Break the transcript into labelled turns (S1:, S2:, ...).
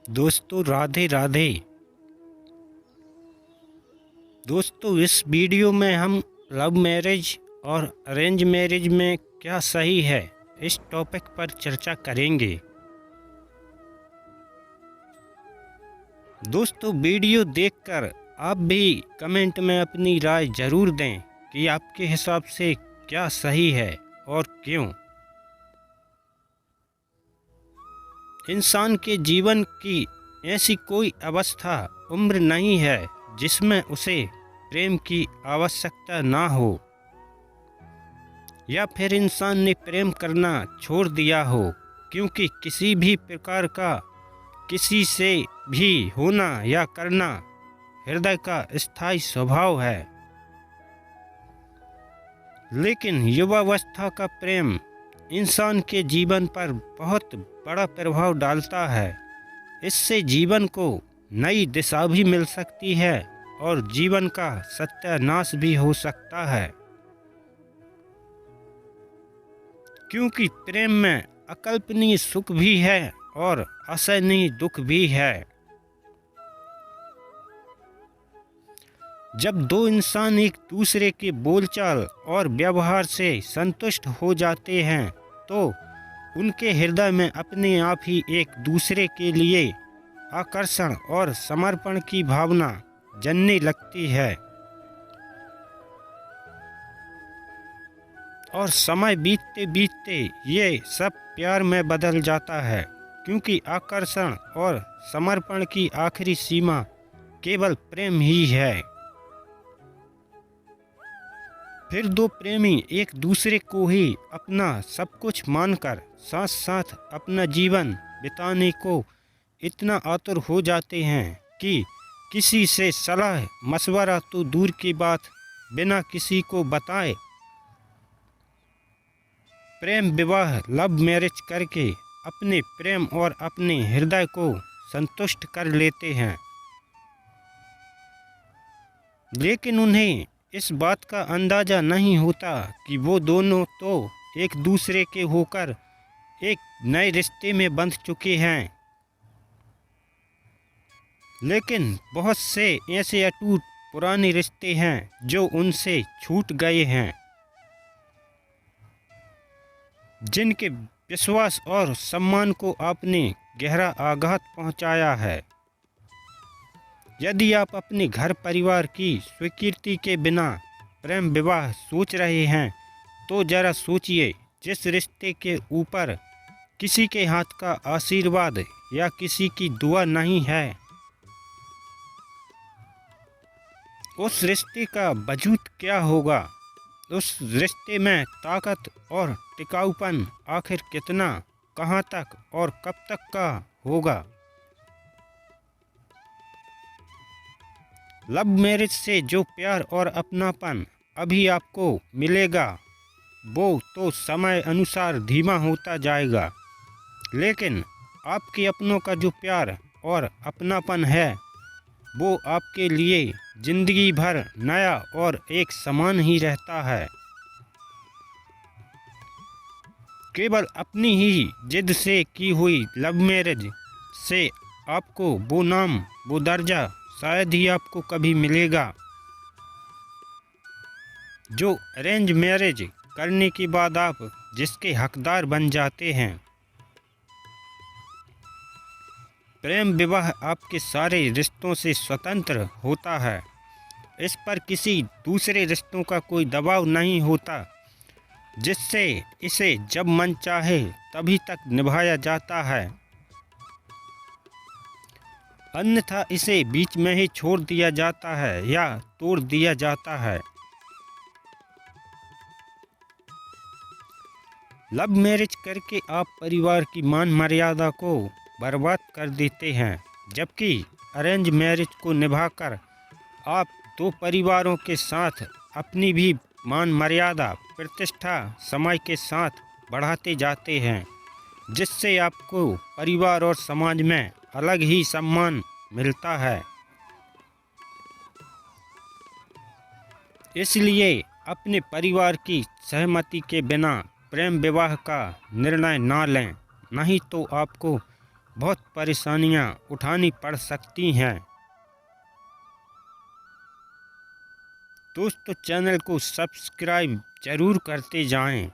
S1: दोस्तों राधे राधे। दोस्तों इस वीडियो में हम लव मैरिज और अरेंज मैरिज में क्या सही है इस टॉपिक पर चर्चा करेंगे। दोस्तों वीडियो देखकर आप भी कमेंट में अपनी राय ज़रूर दें कि आपके हिसाब से क्या सही है और क्यों। इंसान के जीवन की ऐसी कोई अवस्था उम्र नहीं है जिसमें उसे प्रेम की आवश्यकता ना हो या फिर इंसान ने प्रेम करना छोड़ दिया हो, क्योंकि किसी भी प्रकार का किसी से भी होना या करना हृदय का स्थायी स्वभाव है। लेकिन युवावस्था का प्रेम इंसान के जीवन पर बहुत बड़ा प्रभाव डालता है। इससे जीवन को नई दिशा भी मिल सकती है और जीवन का सत्यानाश भी हो सकता है, क्योंकि प्रेम में अकल्पनीय सुख भी है और असहनीय दुख भी है। जब दो इंसान एक दूसरे के बोलचाल और व्यवहार से संतुष्ट हो जाते हैं तो उनके हृदय में अपने आप ही एक दूसरे के लिए आकर्षण और समर्पण की भावना जन्मने लगती है। और समय बीतते बीतते ये सब प्यार में बदल जाता है, क्योंकि आकर्षण और समर्पण की आखिरी सीमा केवल प्रेम ही है। फिर दो प्रेमी एक दूसरे को ही अपना सब कुछ मानकर साथ साथ अपना जीवन बिताने को इतना आतुर हो जाते हैं कि किसी से सलाह मशवरा तो दूर की बात, बिना किसी को बताए प्रेम विवाह लव मैरिज करके अपने प्रेम और अपने हृदय को संतुष्ट कर लेते हैं। लेकिन उन्हें इस बात का अंदाज़ा नहीं होता कि वो दोनों तो एक दूसरे के होकर एक नए रिश्ते में बंध चुके हैं। लेकिन बहुत से ऐसे अटूट पुराने रिश्ते हैं जो उनसे छूट गए हैं, जिनके विश्वास और सम्मान को आपने गहरा आघात पहुंचाया है। यदि आप अपने घर परिवार की स्वीकृति के बिना प्रेम विवाह सोच रहे हैं तो जरा सोचिए, जिस रिश्ते के ऊपर किसी के हाथ का आशीर्वाद या किसी की दुआ नहीं है, उस रिश्ते का वजूद क्या होगा। उस रिश्ते में ताकत और टिकाऊपन आखिर कितना, कहाँ तक और कब तक का होगा। लव मैरिज से जो प्यार और अपनापन अभी आपको मिलेगा वो तो समय अनुसार धीमा होता जाएगा, लेकिन आपके अपनों का जो प्यार और अपनापन है वो आपके लिए जिंदगी भर नया और एक समान ही रहता है। केवल अपनी ही जिद से की हुई लव मैरिज से आपको वो नाम वो दर्जा शायद ही आपको कभी मिलेगा जो अरेंज मैरिज करने के बाद आप जिसके हकदार बन जाते हैं। प्रेम विवाह आपके सारे रिश्तों से स्वतंत्र होता है। इस पर किसी दूसरे रिश्तों का कोई दबाव नहीं होता, जिससे इसे जब मन चाहे तभी तक निभाया जाता है, अन्यथा इसे बीच में ही छोड़ दिया जाता है या तोड़ दिया जाता है। लव मैरिज करके आप परिवार की मान मर्यादा को बर्बाद कर देते हैं, जबकि अरेंज मैरिज को निभाकर आप दो परिवारों के साथ अपनी भी मान मर्यादा प्रतिष्ठा समय के साथ बढ़ाते जाते हैं, जिससे आपको परिवार और समाज में अलग ही सम्मान मिलता है। इसलिए अपने परिवार की सहमति के बिना प्रेम विवाह का निर्णय ना लें, नहीं तो आपको बहुत परेशानियां उठानी पड़ सकती हैं। दोस्तों चैनल को सब्सक्राइब जरूर करते जाएं।